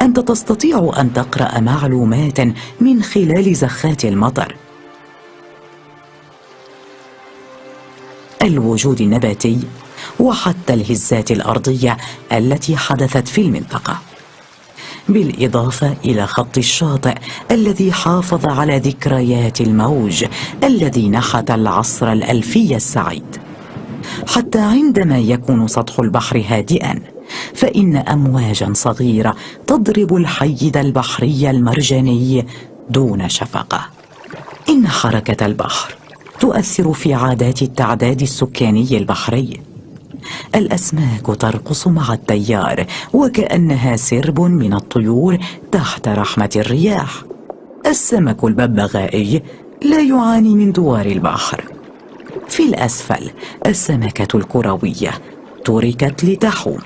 أنت تستطيع أن تقرأ معلومات من خلال زخات المطر. الوجود النباتي وحتى الهزات الأرضية التي حدثت في المنطقة، بالإضافة إلى خط الشاطئ الذي حافظ على ذكريات الموج الذي نحت العصر الألفي السعيد. حتى عندما يكون سطح البحر هادئا، فإن أمواجا صغيرة تضرب الحيد البحري المرجاني دون شفقة. إن حركة البحر تؤثر في عادات التعداد السكاني البحري. الأسماك ترقص مع التيار وكأنها سرب من الطيور تحت رحمة الرياح. السمك الببغائي لا يعاني من دوار البحر. في الأسفل السمكة الكروية تركت لتحوم.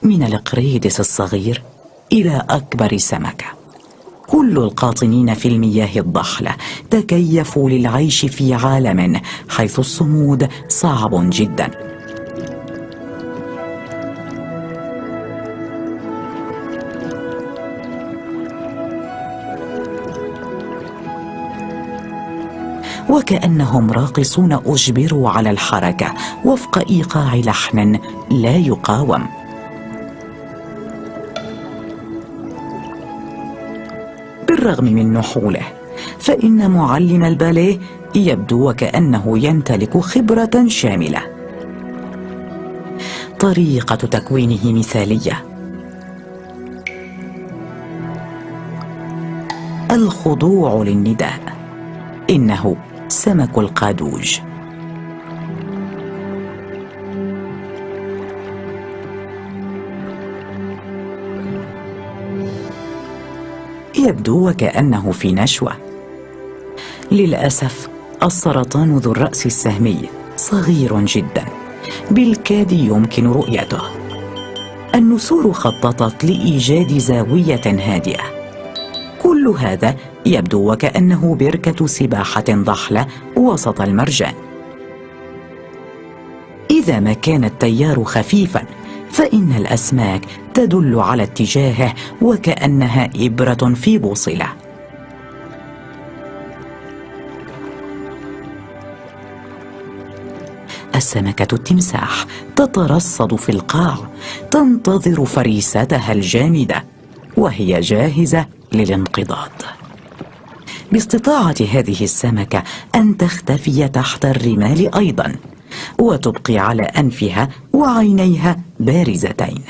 من القريدس الصغير إلى أكبر سمكة، كل القاطنين في المياه الضحلة تكيفوا للعيش في عالم حيث الصمود صعب جدا. وكأنهم راقصون أجبروا على الحركة وفق إيقاع لحن لا يقاوم. بالرغم من نحوله، فإن معلم الباليه يبدو وكأنه يمتلك خبرة شاملة. طريقة تكوينه مثالية. الخضوع للنداء. إنه سمك القادوج. يبدو وكأنه في نشوة. للأسف السرطان ذو الرأس السهمي صغير جدا، بالكاد يمكن رؤيته. النسور خططت لإيجاد زاوية هادئة. كل هذا يبدو وكأنه بركة سباحة ضحلة وسط المرجان. إذا ما كان التيار خفيفا، فإن الأسماك تدل على اتجاهه وكأنها إبرة في بوصلة. السمكة التمساح تترصد في القاع، تنتظر فريستها الجامدة وهي جاهزة للانقضاض. باستطاعة هذه السمكة أن تختفي تحت الرمال أيضا، وتبقي على أنفها وعينيها بارزتين.